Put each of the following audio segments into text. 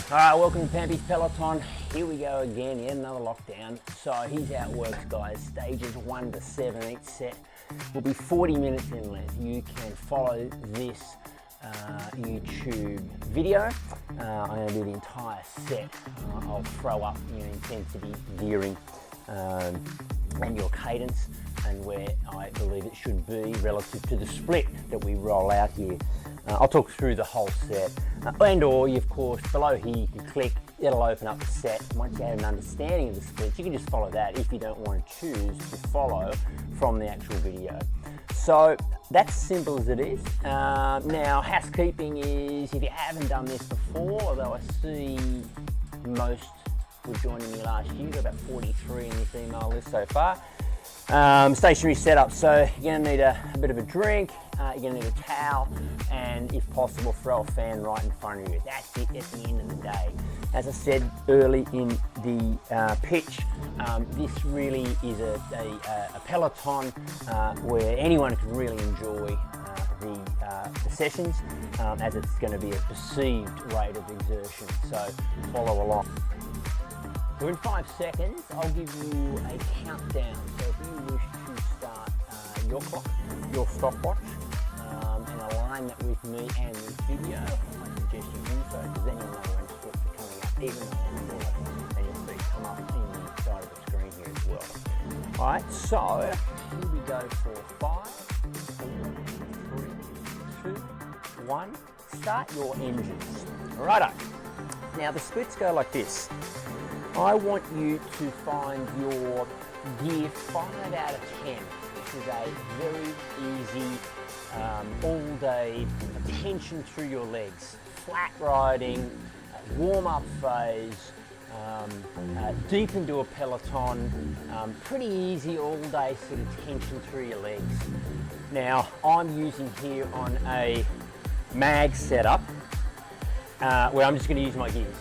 All right, welcome to Pampy's Peloton. Here we go again, yet another lockdown. So here's how it works, guys. Stages 1 to 7, each set will be 40 minutes in length. You can follow this YouTube video. I'm going to do the entire set. I'll throw up your intensity, gearing, and your cadence, and where I believe it should be relative to the split that we roll out here. I'll talk through the whole set, and or of course below here you can click, it'll open up the set. Once you have an understanding of the splits, you can just follow that if you don't want to choose to follow from the actual video. So that's simple as it is. Now housekeeping is, if you haven't done this before, although I see most were joining me last year, got about 43 in this email list so far. Stationary setup, so you're going to need a bit of a drink, you're going to need a towel, and if possible throw a fan right in front of you. That's it at the end of the day. As I said early in the pitch, this really is a peloton where anyone can really enjoy the sessions, as it's going to be a perceived rate of exertion, so follow along. So in 5 seconds, I'll give you a countdown. So if you wish to start your clock, your stopwatch, and align that with me and this video, I suggest you do so, because then you'll know when splits are coming up, even though it's recorded, and you'll see it come up in the side of the screen here as well. All right, so here we go for 5, 4, 3, 2, 1. Start your engines. Righto. Now the splits go like this. I want you to find your gear 5 out of 10. This is a very easy, all-day attention through your legs. Flat riding, warm-up phase, deep into a peloton, pretty easy all-day sort of tension through your legs. Now, I'm using here on a mag setup, where I'm just going to use my gears.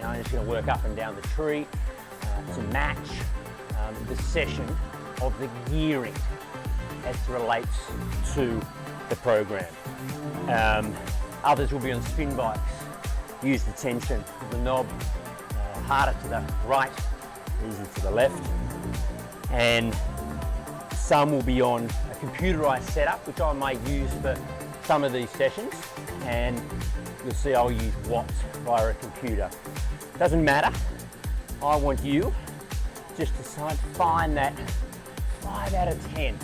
I'm just going to work up and down the tree to match the session of the gearing as it relates to the program. Others will be on spin bikes. Use the tension of the knob harder to the right, easier to the left. And some will be on a computerized setup, which I may use for some of these sessions. And you'll see I'll use watts via a computer. Doesn't matter. I want you just to find that 5 out of 10.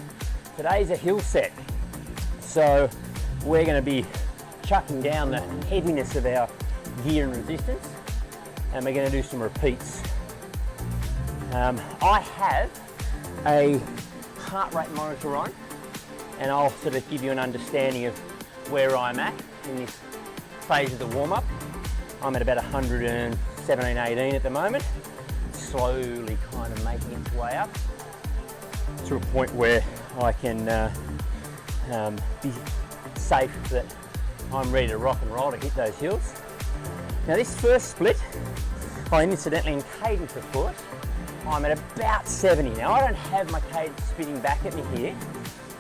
Today's a hill set, so we're going to be chucking down the heaviness of our gear and resistance, and we're going to do some repeats. I have a heart rate monitor on, and I'll sort of give you an understanding of where I'm at in this phase of the warm-up. I'm at about 117, 18 at the moment, slowly kind of making its way up to a point where I can be safe that I'm ready to rock and roll to hit those hills. Now this first split, incidentally in cadence of course, I'm at about 70. Now I don't have my cadence spitting back at me here,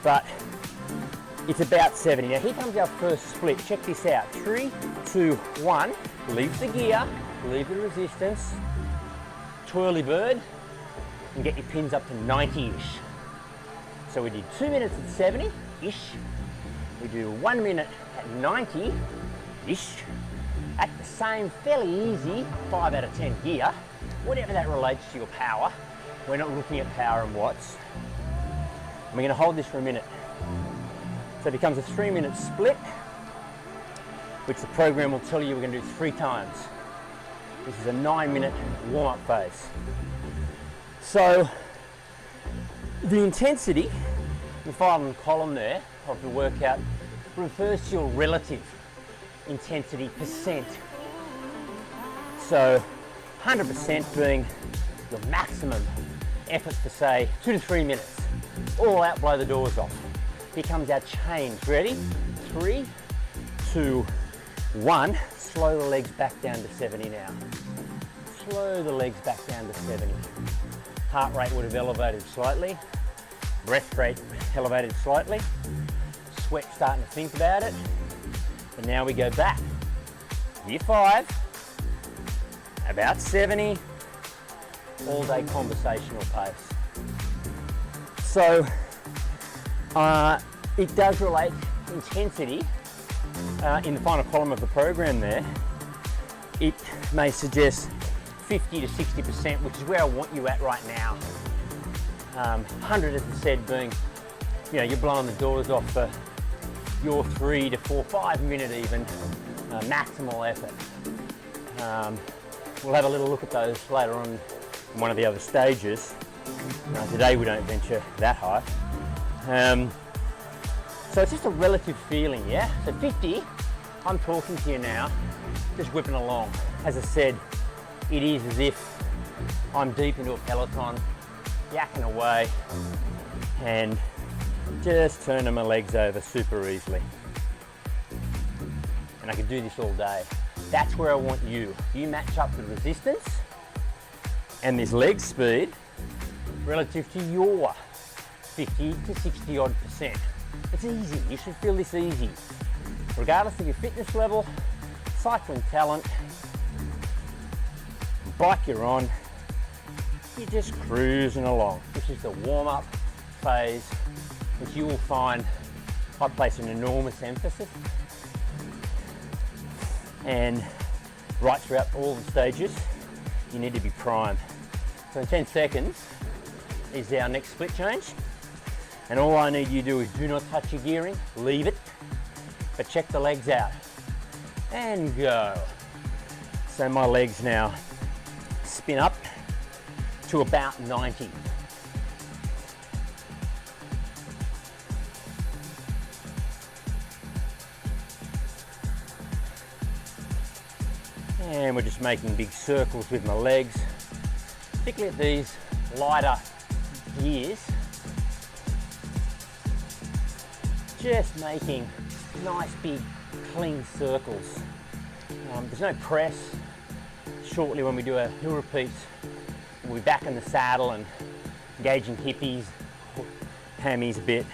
but it's about 70. Now here comes our first split. Check this out. 3, 2, 1. Leave the gear, leave the resistance, twirly bird, and get your pins up to 90-ish. So we did 2 minutes at 70-ish. We do 1 minute at 90-ish. At the same fairly easy 5 out of 10 gear, whatever that relates to your power. We're not looking at power and watts. And we're going to hold this for a minute. So it becomes a 3-minute split, which the program will tell you we're going to do 3 times. This is a 9-minute warm-up phase. So the intensity, the final column there of the workout, refers to your relative intensity percent. So 100% being your maximum effort for say 2 to 3 minutes. All out, blow the doors off. Here comes our change. Ready? 3, 2, 1. Slow the legs back down to 70 now. Slow the legs back down to 70. Heart rate would have elevated slightly. Breath rate elevated slightly. Sweat starting to think about it. And now we go back. Year 5, about 70, all day conversational pace. So it does relate intensity in the final column of the program there. It may suggest 50 to 60%, which is where I want you at right now. 100, as I said, being, you're blowing the doors off for your 3 to 4, 5 minute even maximal effort. We'll have a little look at those later on in one of the other stages. Today we don't venture that high. So it's just a relative feeling, yeah? So 50, I'm talking to you now, just whipping along. As I said, it is as if I'm deep into a peloton, yakking away, and just turning my legs over super easily. And I can do this all day. That's where I want you. You match up the resistance and this leg speed relative to your 50 to 60 odd percent. It's easy, you should feel this easy. Regardless of your fitness level, cycling talent, bike you're on, you're just cruising along. This is the warm-up phase, which you will find I place an enormous emphasis. And right throughout all the stages, you need to be primed. So in 10 seconds is our next split change. And all I need you to do is do not touch your gearing, leave it, but check the legs out. And go. So my legs now spin up to about 90. And we're just making big circles with my legs, particularly at these lighter gears. Just making nice big clean circles. There's no press. Shortly when we do our hill repeats, we'll be back in the saddle and engaging hippies, hammies a bit.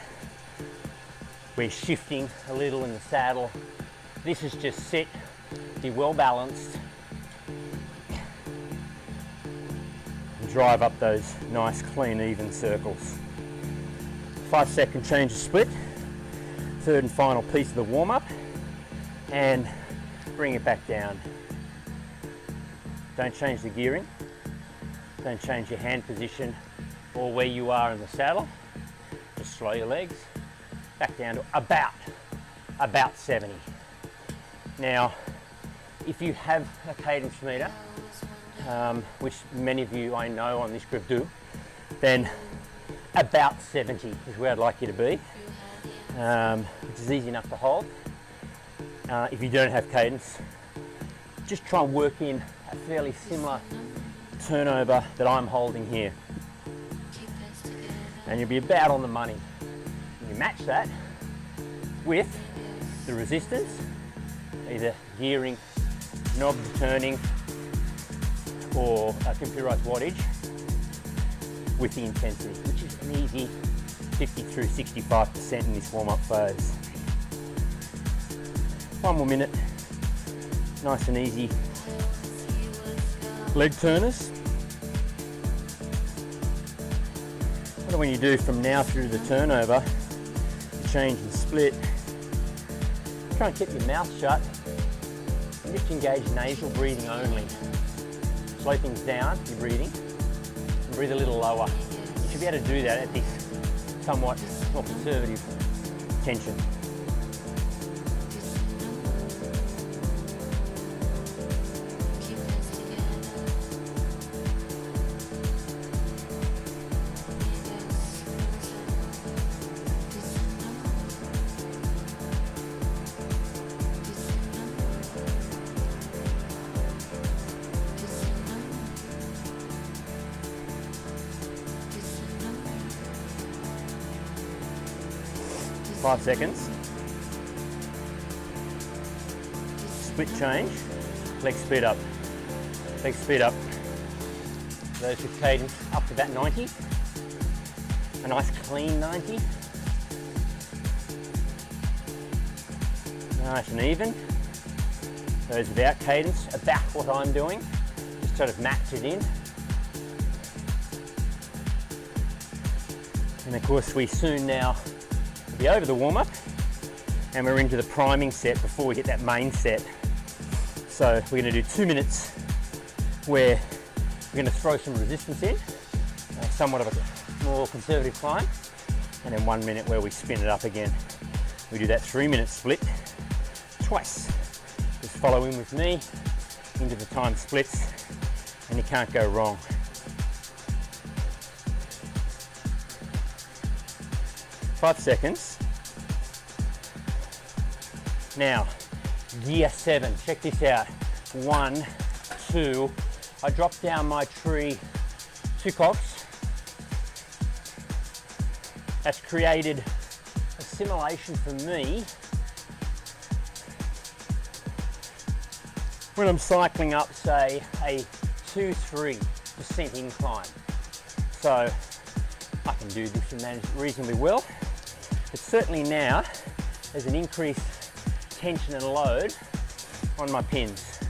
We're shifting a little in the saddle. This is just sit, be well balanced, and drive up those nice clean even circles. 5-second change of split. Third and final piece of the warm-up, and bring it back down. Don't change the gearing, don't change your hand position or where you are in the saddle. Just slow your legs back down to about 70. Now, if you have a cadence meter, which many of you I know on this group do, then about 70 is where I'd like you to be. Which is easy enough to hold. If you don't have cadence, just try and work in a fairly similar turnover that I'm holding here. And you'll be about on the money. And you match that with the resistance, either gearing, knob turning, or computerized wattage, with the intensity, which is an easy 50 through 65% in this warm-up phase. One more minute, nice and easy leg turners. When you do from now through the turnover, the change and split, try and keep your mouth shut and just engage nasal breathing only. Slow things down, your breathing, and breathe a little lower. You should be able to do that at this somewhat more conservative tension. Five seconds. Split change, leg speed up, leg speed up. Those with cadence up to about 90. A nice clean 90. Nice and even. Goes without cadence, about what I'm doing. Just sort of match it in. And of course we soon now will be over the warm-up and we're into the priming set before we hit that main set. So we're going to do 2 minutes where we're going to throw some resistance in, somewhat of a more conservative climb, and then 1 minute where we spin it up again. We do that 3-minute split twice. Just follow in with me into the time splits and you can't go wrong. Five seconds. Now, gear 7, check this out. 1, 2, I drop down my tree 2 cogs. That's created a simulation for me when I'm cycling up, say, a 2-3% incline. So I can do this and manage it reasonably well. But certainly now, there's an increased tension and load on my pins.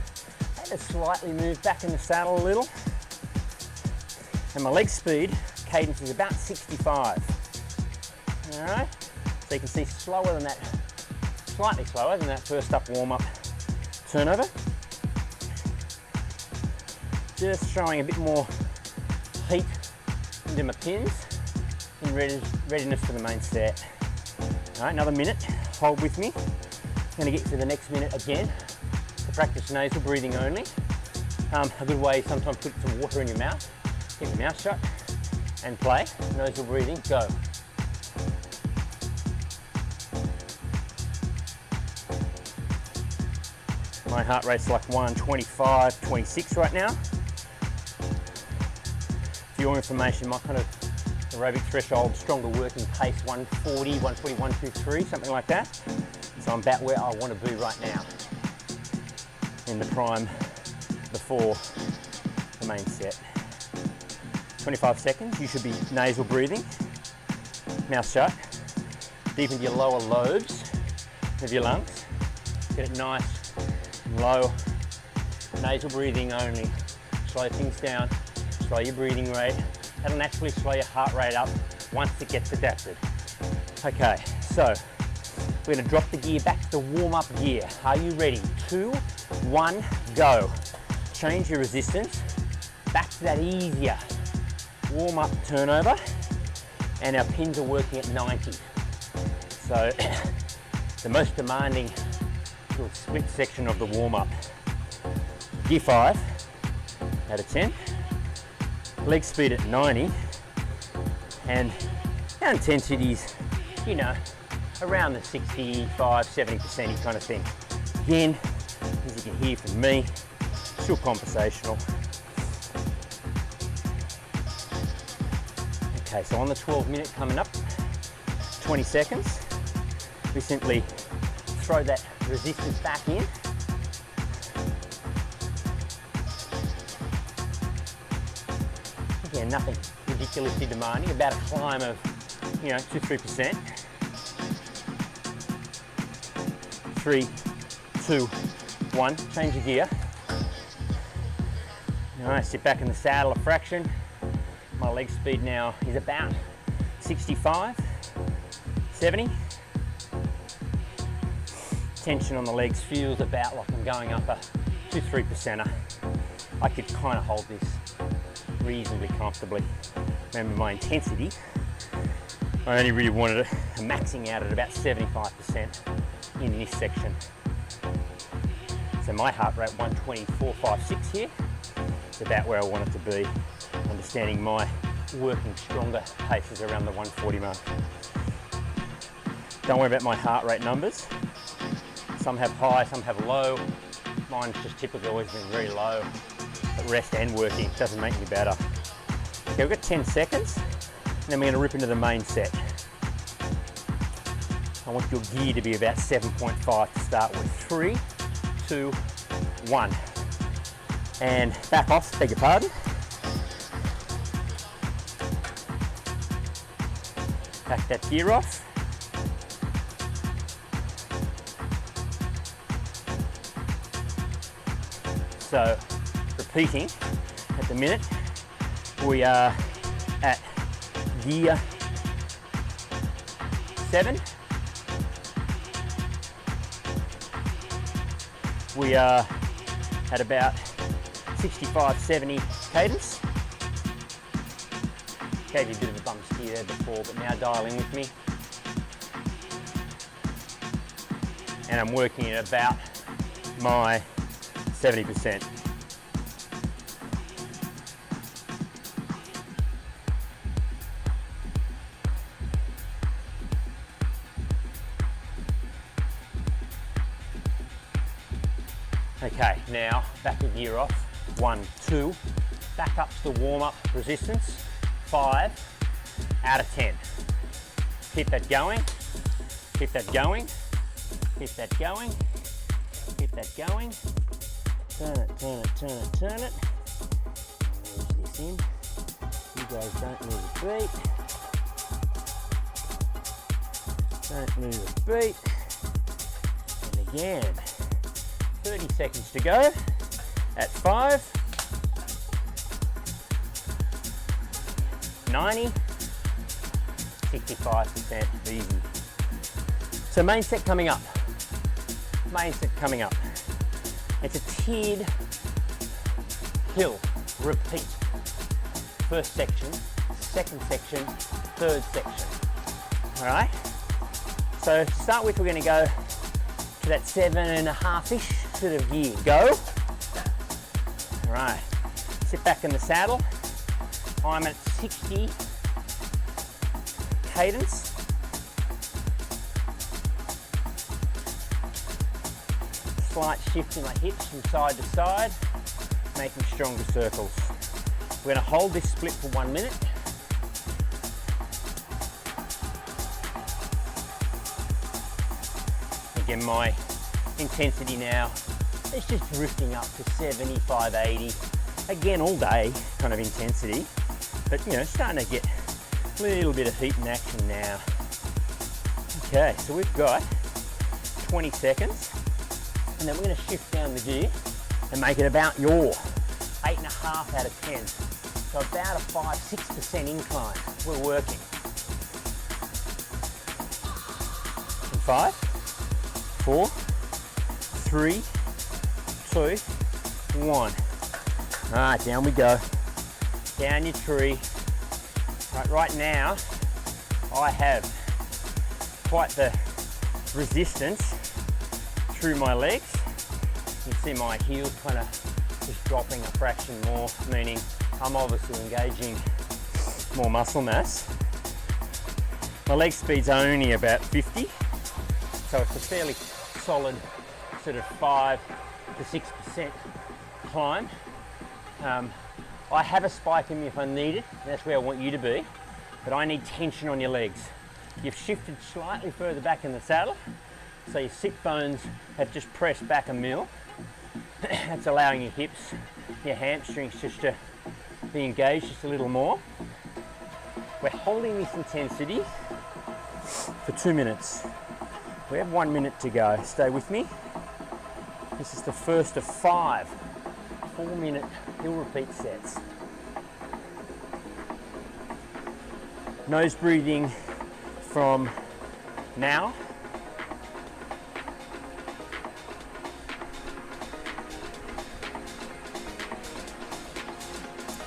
I had to slightly move back in the saddle a little. And my leg speed, cadence is about 65. All right, so you can see slower than that, slightly slower than that first up warm-up turnover. Just showing a bit more heat into my pins in readiness for the main set. All right, another minute, hold with me. I'm gonna get to the next minute again to practice nasal breathing only. A good way, sometimes put some water in your mouth, keep your mouth shut and play. Nasal breathing, go. My heart rate's like 125, 26 right now. For your information, my kind of aerobic threshold, stronger working pace, 140, 140, 123, something like that. So I'm about where I want to be right now in the prime before the main set. 25 seconds, you should be nasal breathing, mouth shut, deep into your lower lobes of your lungs. Get it nice and low, nasal breathing only. Slow things down, slow your breathing rate. That'll naturally slow your heart rate up once it gets adapted. Okay, so we're going to drop the gear back to the warm-up gear. Are you ready? 2, 1, go. Change your resistance back to that easier warm-up turnover, and our pins are working at 90. So the most demanding little split section of the warm-up. Gear 5 out of 10. Leg speed at 90, and our intensities, you know, around the 65, 70% kind of thing. Again, as you can hear from me, still conversational. Okay, so on the 12-minute coming up, 20 seconds, we simply throw that resistance back in. Again, nothing ridiculously demanding, about a climb of, you know, 2-3%. 3, 2, 1, change your gear. Nice, sit back in the saddle a fraction. My leg speed now is about 65, 70. Tension on the legs feels about like I'm going up a 2-3%er. I could kind of hold this reasonably comfortably. Remember my intensity, I only really wanted it maxing out at about 75% in this section. So my heart rate 124, 5, 6 here. It's about where I want it to be. Understanding my working stronger paces around the 140 mark. Don't worry about my heart rate numbers. Some have high, some have low. Mine's just typically always been very low. At rest and working, doesn't make me better. Okay, we've got 10 seconds, and then we're going to rip into the main set. I want your gear to be about 7.5 to start with. 3, 2, 1. And back off, beg your pardon. Back that gear off. So repeating, at the minute, we are at gear 7. We are at about 65, 70 cadence. Gave you a bit of a bump steer there before, but now dial in with me. And I'm working at about my 70%. Okay, now back a gear off. 1, 2. Back up to the warm-up resistance. 5 out of 10. Keep that going. Keep that going. Keep that going. Keep that going. Turn it, turn it, turn it, turn it. Push this in. You guys don't lose a beat. Don't lose a beat. And again. 30 seconds to go at 5, 90, 65% easy. So main set coming up. Main set coming up. It's a tiered hill repeat. First section, second section, third section. All right. So to start with, we're going to go to that 7.5-ish sort of gear. Go. All right. Sit back in the saddle. I'm at 60 cadence. Slight shift in my hips from side to side, making stronger circles. We're going to hold this split for 1 minute. Again, my intensity now is just drifting up to 75, 80. Again, all day kind of intensity, but you know, starting to get a little bit of heat in action now. Okay, so we've got 20 seconds, and then we're going to shift down the gear and make it about your 8.5 out of 10. So about a 5-6% incline we're working. 5, 4, 3, 2, 1. All right, down we go. Down your tree. Right now, I have quite the resistance through my legs. You can see my heels kind of just dropping a fraction more, meaning I'm obviously engaging more muscle mass. My leg speed's only about 50, so it's a fairly solid sort of 5 to 6% climb. I have a spike in me if I need it, and that's where I want you to be, but I need tension on your legs. You've shifted slightly further back in the saddle, so your sit bones have just pressed back a mil. That's allowing your hips, your hamstrings just to be engaged just a little more. We're holding this intensity for 2 minutes. We have 1 minute to go. Stay with me. This is the first of 5 4-minute hill repeat sets. Nose breathing from now.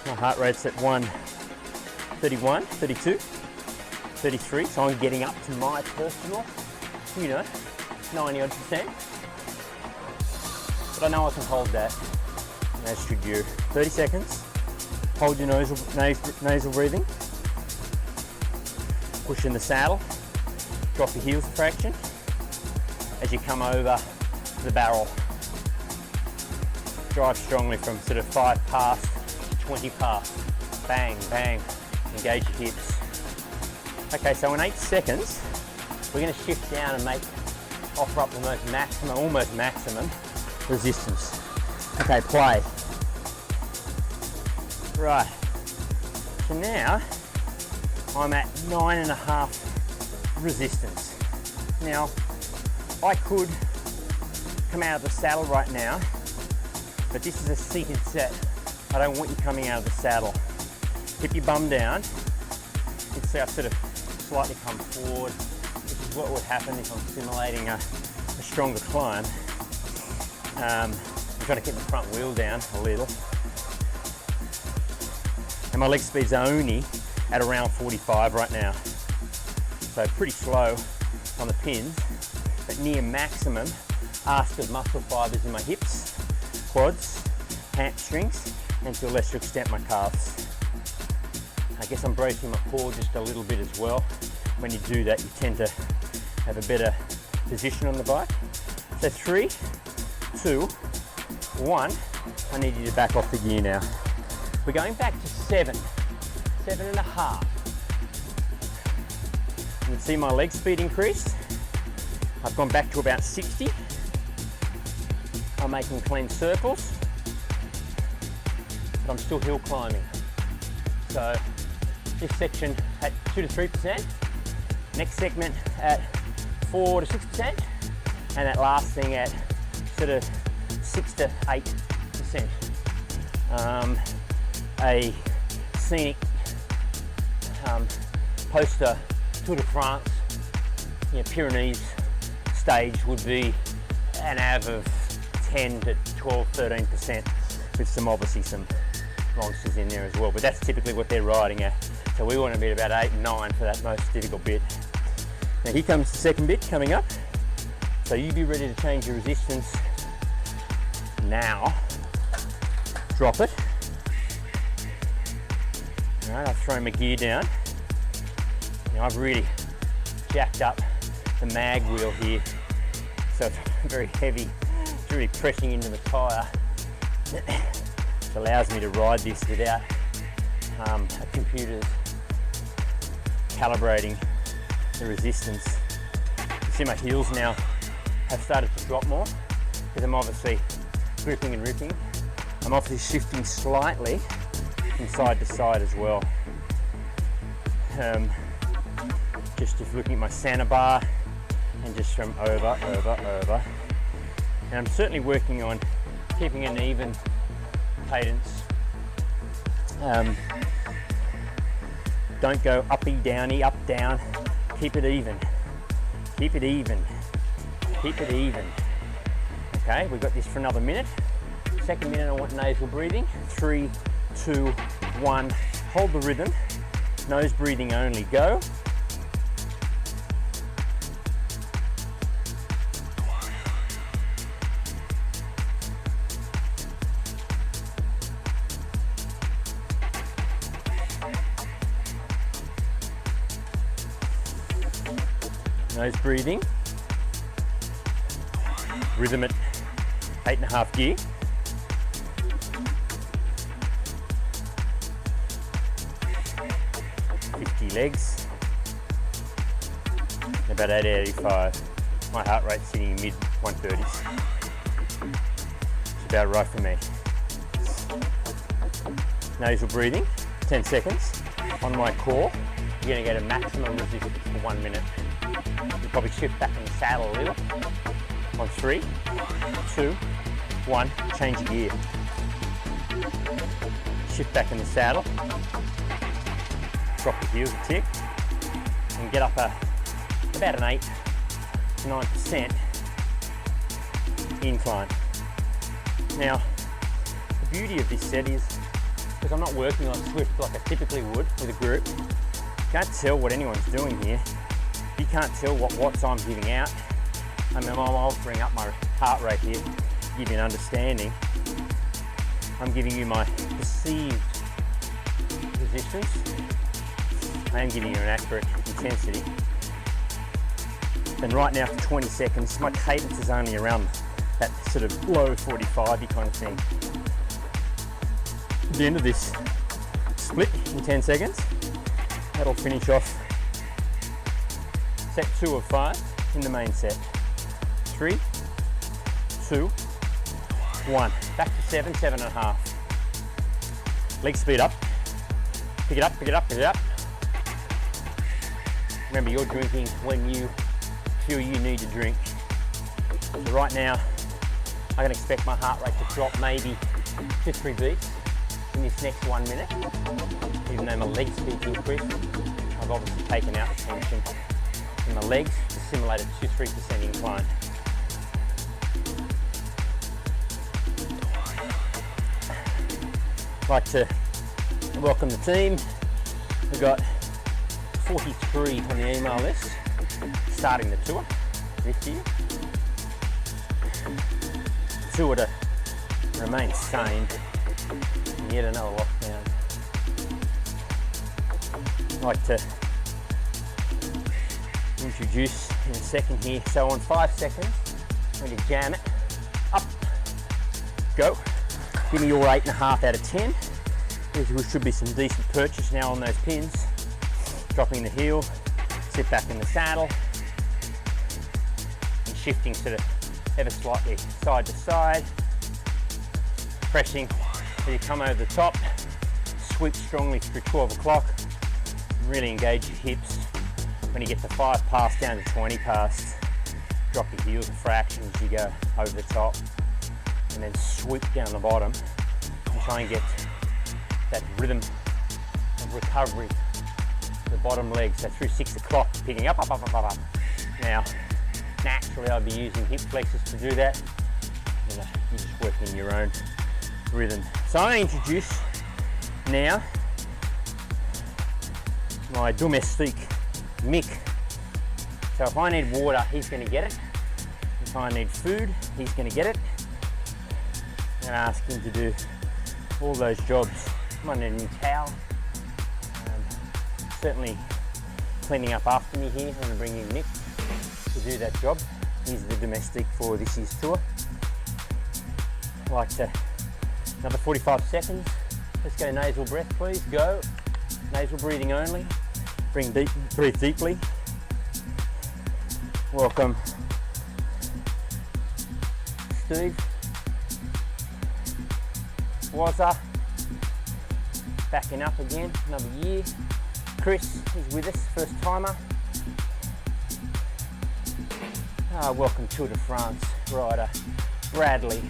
My heart rate's at 131, 32, 33, so I'm getting up to my personal, 90-odd%. But I know I can hold that, and as should you. 30 seconds, hold your nasal breathing, push in the saddle, drop your heels a fraction as you come over to the barrel. Drive strongly from sort of 5 past to 20 past. Bang, bang, engage your hips. Okay, so in 8 seconds, we're going to shift down and offer up the almost maximum resistance. Okay, play. Right, so now I'm at 9.5 resistance. Now, I could come out of the saddle right now but this is a seated set. I don't want you coming out of the saddle. Keep your bum down. You can see I sort of slightly come forward, which is what would happen if I'm simulating a stronger climb. I'm trying to keep the front wheel down a little. And my leg speed's only at around 45 right now. So pretty slow on the pins, but near maximum ask of muscle fibers in my hips, quads, hamstrings, and to a lesser extent my calves. I guess I'm bracing my core just a little bit as well. When you do that, you tend to have a better position on the bike. So 3, 2, 1. I need you to back off the gear now. We're going back to 7, 7.5. You can see my leg speed increased. I've gone back to about 60. I'm making clean circles, but I'm still hill climbing. So this section at 2 to 3%, next segment at 4 to 6%, and that last thing at sort of 6 to 8%. A scenic poster Tour de France, Pyrenees stage would be an av of 10 to 12, 13%, with obviously some monsters in there as well, but that's typically what they're riding at. So we want to be at about 8 and 9 for that most difficult bit. Now here comes the second bit coming up. So you be ready to change your resistance now. Drop it. All right, I've thrown my gear down. Now I've really jacked up the mag wheel here, so it's very heavy. It's really pressing into the tyre. It allows me to ride this without a computer's calibrating the resistance. You see my heels now have started to drop more because I'm obviously gripping and ripping. I'm obviously shifting slightly from side to side as well. Just looking at my Santa bar and just from over. And I'm certainly working on keeping an even cadence. Don't go uppy, downy, up, down. Keep it even. Keep it even. Keep it even. Okay, we've got this for another minute. Second minute, I want nasal breathing. 3, 2, 1. Hold the rhythm. Nose breathing only. Go. Nose breathing. Rhythm at 8.5 gear. Legs, about 885. My heart rate's sitting in mid 130s. It's about right for me. Nasal breathing, 10 seconds. On my core, you're going to get a maximum resistance for 1 minute. You'll probably shift back in the saddle a little. On 3, 2, 1, change your gear. Shift back in the saddle. Drop the heels a tick and get up about an 8 to 9% incline. Now, the beauty of this set is, because I'm not working on Zwift like I typically would with a group, you can't tell what anyone's doing here. You can't tell what watts I'm giving out. I mean, I'm altering up my heart rate here to give you an understanding. I'm giving you my perceived resistance. I am giving you an accurate intensity. And right now for 20 seconds, my cadence is only around that sort of low 45 kind of thing. At the end of this split in 10 seconds, that'll finish off set 2 of 5 in the main set. 3, 2, 1. Back to 7, 7.5. Leg speed up. Pick it up, pick it up, pick it up. Remember, you're drinking when you feel you need to drink. So right now, I can expect my heart rate to drop maybe 2-3 beats in this next 1 minute. Even though my leg speed's increased, I've obviously taken out the tension in my legs to simulate a 2-3% incline. I'd like to welcome the team. We've got 43 on the email list starting the tour this year. Tour to remain sane in yet another lockdown. I'd like to introduce in a second here. So on 5 seconds, I'm going to jam it. Up, go. Give me your 8.5 out of 10. There should be some decent purchase now on those pins. Dropping the heel, sit back in the saddle, and shifting sort of ever slightly side to side. Pressing so you come over the top, sweep strongly through 12 o'clock, really engage your hips. When you get to 5 past down to 20 past, drop your heels a fraction as you go over the top, and then sweep down the bottom and try and get that rhythm of recovery. The bottom leg, so through 6 o'clock, picking up. Now, naturally I'd be using hip flexors to do that. You're just working your own rhythm. So I'm going to introduce now my domestique, Mick. So if I need water, he's going to get it. If I need food, he's going to get it. I'm going to ask him to do all those jobs. I might need a new towel. Certainly cleaning up after me here. I'm going to bring in Nick to do that job. He's the domestic for this year's tour. I'd like to, another 45 seconds. Let's go nasal breath, please. Go. Nasal breathing only. Breathe deeply. Welcome, Steve. Wazza. Backing up again, another year. Chris is with us, first timer. Welcome Tour de France rider. Bradley,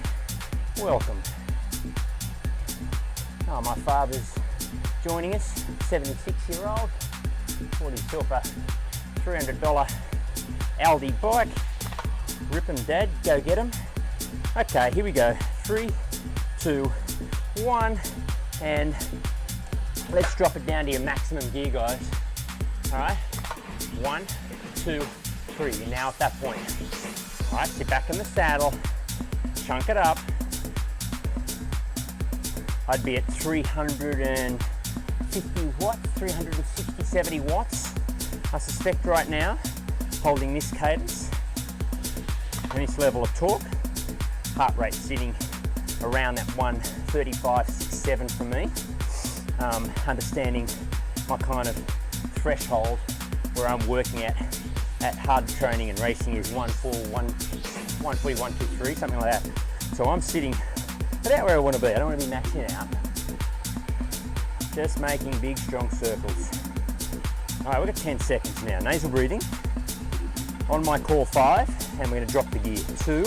welcome. My father's joining us, 76-year-old. Bought himself a $300 Aldi bike. Rip 'em, Dad, go get 'em. Okay, here we go. 3, 2, 1, and let's drop it down to your maximum gear, guys. All right, 1, 2, 3. You're now at that point. All right, sit back in the saddle, chunk it up. I'd be at 350 watts, 360, 70 watts, I suspect right now, holding this cadence and this level of torque. Heart rate sitting around that 135, 67 for me. Understanding my kind of threshold where I'm working at hard training and racing is 140, 123, something like that. So I'm sitting about where I want to be. I don't want to be maxing out. Just making big, strong circles. All right, we've got 10 seconds now. Nasal breathing. On my core 5, and we're going to drop the gear. 2,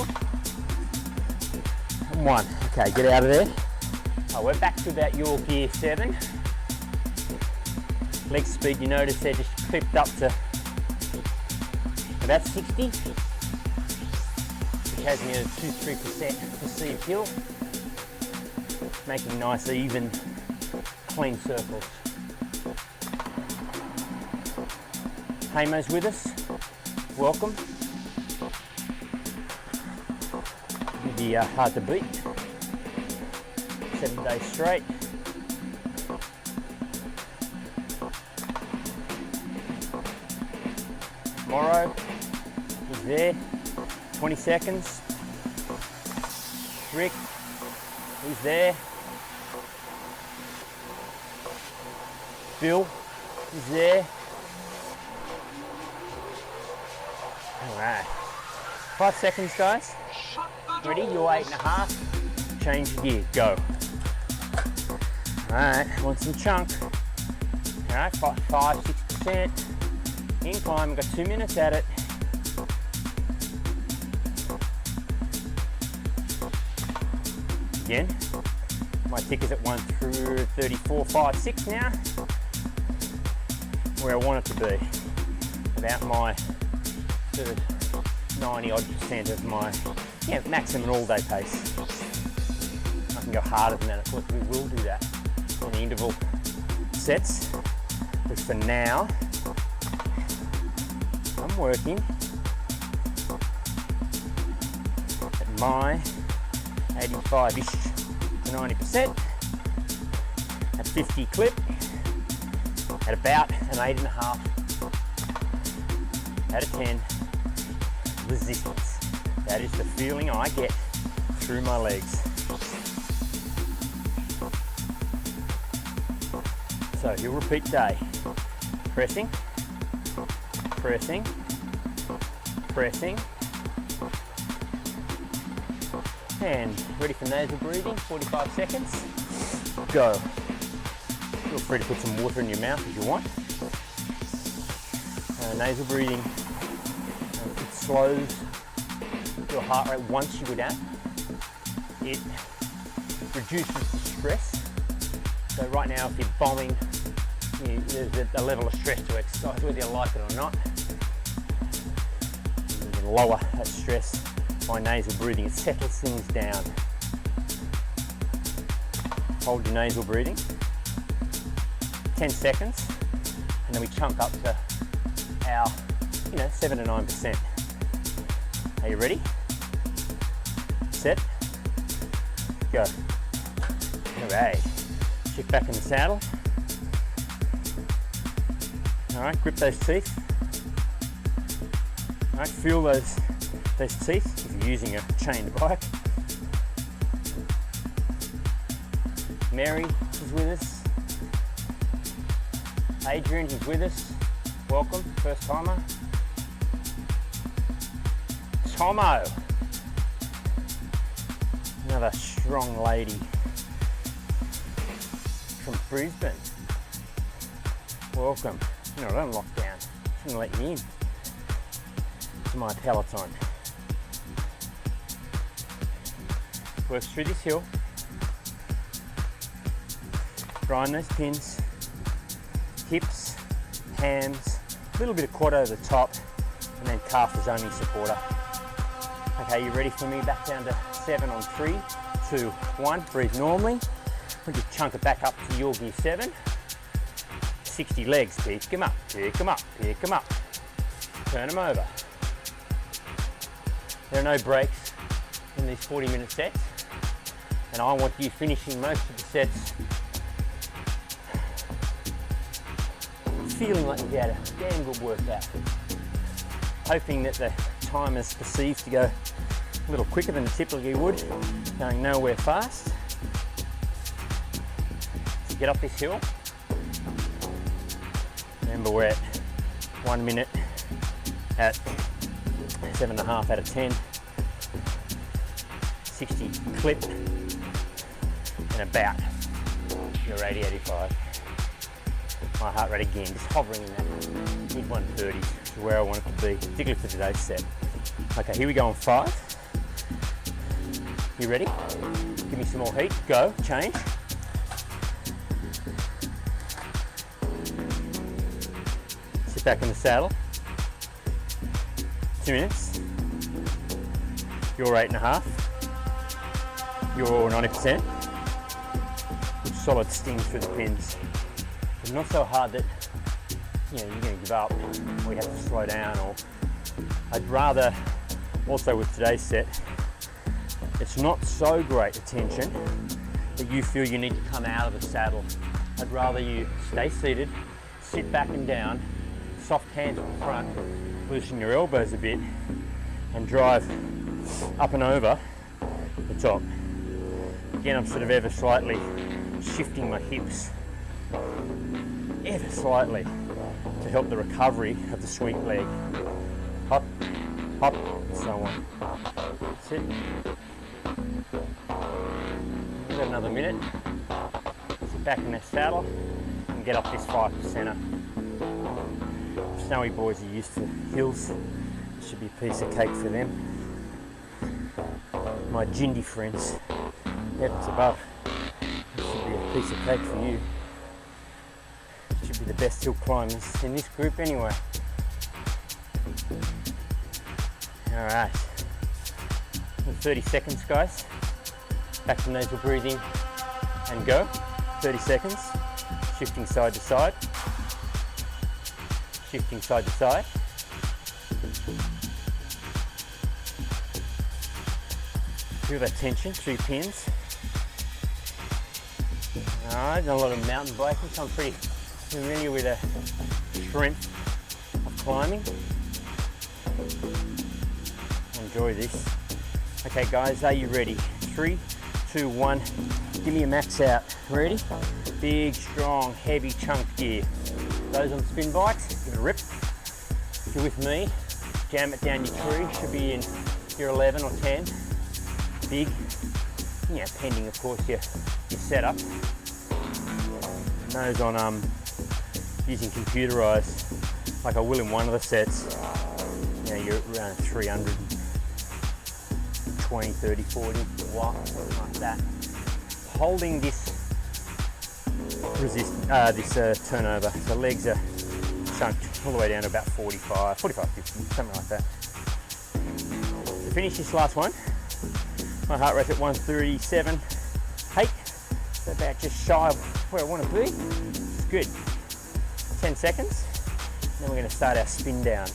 1. Okay, get out of there. We're back to about your gear 7. Leg speed, you notice they're just clipped up to about 60. Which has me at a 2-3% perceived hill. Making nice, even, clean circles. Hamo's with us. Welcome. Maybe hard to beat. 7 days straight. Morrow is there. 20 seconds. Rick, he's there. Bill is there. All right. 5 seconds, guys. Ready? You're 8.5. Change the gear. Go. All right. Want some chunk. All right. 5-6%. Incline. We've got 2 minutes at it. again. My tick is at 1 through 34, 5, 6 now. Where I want it to be. About my sort of 90% of my maximum all-day pace. I can go harder than that, of course we will do that on the interval sets. But for now, I'm working at my 85-ish to 90%, at 50 clip, at about an 8.5 out of 10 resistance. That is the feeling I get through my legs. So he'll repeat day. Pressing, pressing, pressing. And ready for nasal breathing, 45 seconds. Go. Feel free to put some water in your mouth if you want. Nasal breathing, it slows your heart rate once you go down. It reduces the stress. So right now, if you're bombing, there's a level of stress to exercise, whether you like it or not. You can lower that stress by nasal breathing. It settles things down. Hold your nasal breathing. 10 seconds, and then we chunk up to our, 7 to 9%. Are you ready? Set. Go. Hooray. Shift back in the saddle. All right, grip those teeth. All right, feel those teeth if you're using a chained bike. Mary is with us. Adrian is with us. Welcome, first timer. Tomo. Another strong lady from Brisbane. Welcome. You're not on lockdown. I'm going to let you in to my Peloton. Works through this hill. Grind those pins. Hips, hams, a little bit of quad over the top, and then calf is only supporter. Okay, you ready for me? Back down to 7 on 3, 2, 1. Breathe normally. We'll just chunk it back up to your gear 7. 60 legs. Pick them up, pick them up, pick them up. Turn them over. There are no breaks in these 40-minute sets, and I want you finishing most of the sets feeling like you've had a damn good workout. Hoping that the time is perceived to go a little quicker than it typically would, going nowhere fast. To get up this hill, remember we're at 1 minute at 7.5 out of 10, 60 clip, and about your 80, 85. My heart rate again, just hovering in that mid 130s, which is where I want it to be, particularly for today's set. Okay, here we go on 5. You ready? Give me some more heat. Go, change. Sit back in the saddle. 2 minutes. Your 8.5. Your 90%. Solid sting through the pins. It's not so hard that you're going to give up or you have to slow down. Or I'd rather, also with today's set, it's not so great a tension that you feel you need to come out of the saddle. I'd rather you stay seated, sit back and down, soft hands at the front, loosen your elbows a bit, and drive up and over the top. Again, I'm sort of ever slightly shifting my hips ever slightly to help the recovery of the sweep leg. Hop, hop, and so on. Sit. We've got another minute. Sit back in that saddle and get off this 5%er. Snowy boys are used to hills. It should be a piece of cake for them. My Jindy friends, heavens above. This should be a piece of cake for you. Should be the best hill climbers in this group anyway. All right, 30 seconds, guys. Back to nasal breathing and go. 30 seconds, shifting side to side. Shifting side to side. Feel that tension through your pins. All right, done a lot of mountain biking, so I'm pretty familiar with the strength of climbing. Enjoy this. Okay guys, are you ready? 3, 2, 1, give me a max out. Ready? Big, strong, heavy chunk gear. Those on spin bikes, give it a rip. If you're with me, jam it down your tree, should be in your 11 or 10. Big, pending of course your setup. And those on using computerized, like I will in one of the sets, you're around 300, 20, 30, 40 watt, something like that. Holding this turnover, so legs are chunked all the way down to about 45, 50, something like that. To finish this last one, my heart rate's at 137, 8, so about just shy of where I want to be. It's good. 10 seconds, then we're going to start our spin down.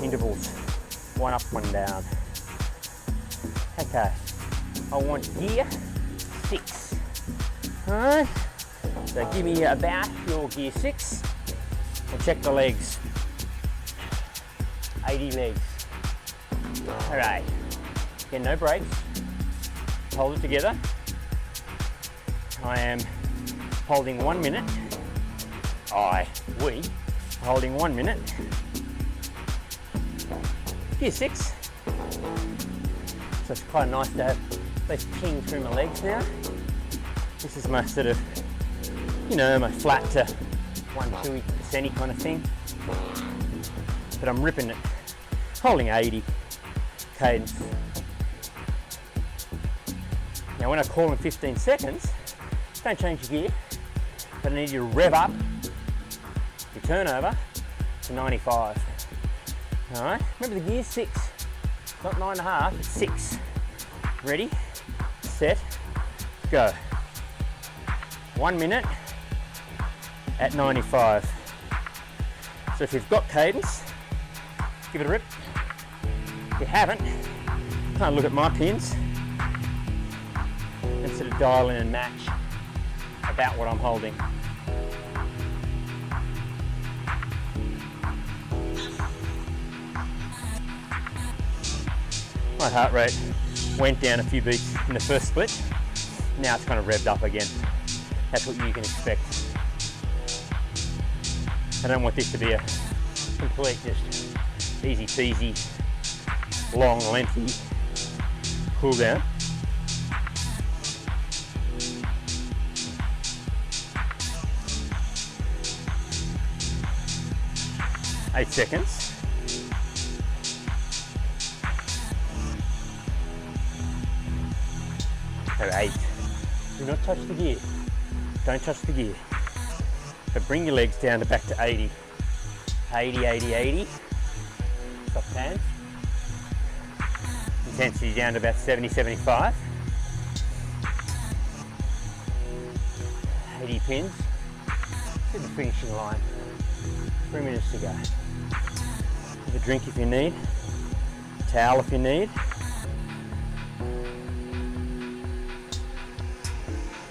Intervals, 1 up, 1 down. Okay, I want gear 6. Alright, so give me about your gear 6 and check the legs. 80 legs. Alright, again, no brakes. Hold it together. I am holding 1 minute. We holding 1 minute. Gear 6. So it's quite nice to have those ping through my legs now. This is my sort of, my flat to 1-2% kind of thing. But I'm ripping it, holding 80 cadence. Now when I call in 15 seconds, don't change your gear, but I need you to rev up your turnover to 95. All right, remember the gear 6, not 9.5, it's 6. Ready, set, go. 1 minute at 95. So if you've got cadence, give it a rip. If you haven't, kind of look at my pins and sort of dial in and match about what I'm holding. My heart rate went down a few beats in the first split. Now it's kind of revved up again. That's what you can expect. I don't want this to be a complete just easy peasy, long, lengthy cool down. Eight seconds. So 8. Do not touch the gear. Don't touch the gear. But bring your legs down to back to 80. 80, 80, 80. Stop hands. Intensity down to about 70, 75. 80 pins to the finishing line. 3 minutes to go. Have a drink if you need. A towel if you need.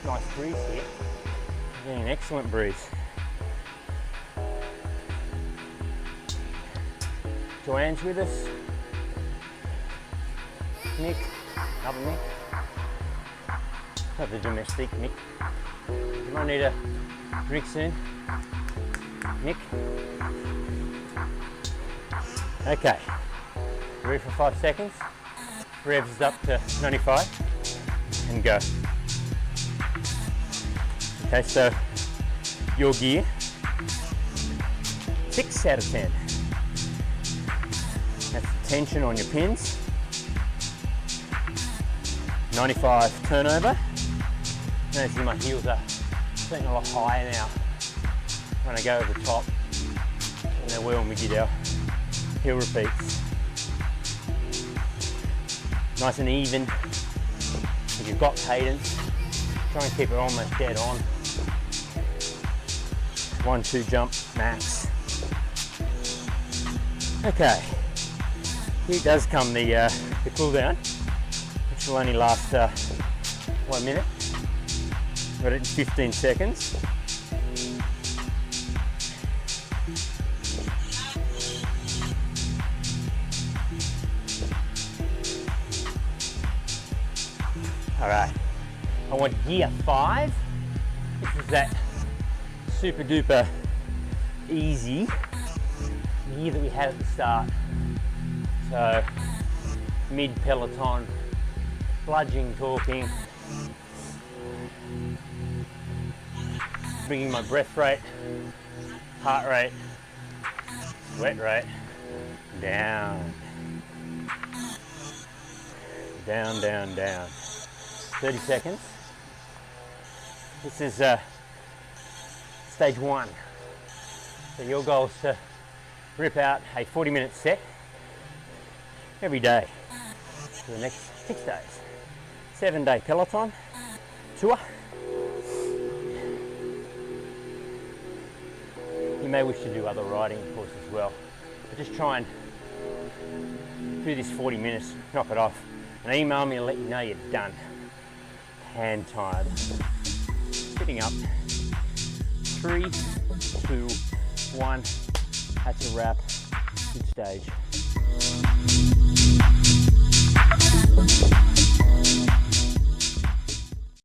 Nice breeze here. Getting an excellent breeze. Joanne's with us. Nick, another Nick. Not the domestic Nick. You might need a drink soon. Nick. Okay. Ready for 5 seconds. Revs up to 95 and go. Okay, so your gear, 6 out of 10. That's the tension on your pins. 95 turnover. Notice my heels are getting a lot higher now when I go over the top than they were when we did our heel repeats. Nice and even. If you've got cadence, try and keep it almost dead on. 1-2 jump max. Okay, here does come the cool down, which will only last 1 minute. Got it in 15 seconds. All right, I want gear 5. This is that super duper easy gear that we had at the start. So mid peloton, bludging, talking, bringing my breath rate, heart rate, sweat rate down, down, down, down. 30 seconds. This is stage 1. So your goal is to rip out a 40-minute set every day for the next 6 days. 7-day Peloton tour. You may wish to do other riding, of course, as well. But just try and do this 40 minutes, knock it off, and email me and let you know you're done. Hand tired. Sitting up. 3, 2, 1. That's a wrap. Good stage.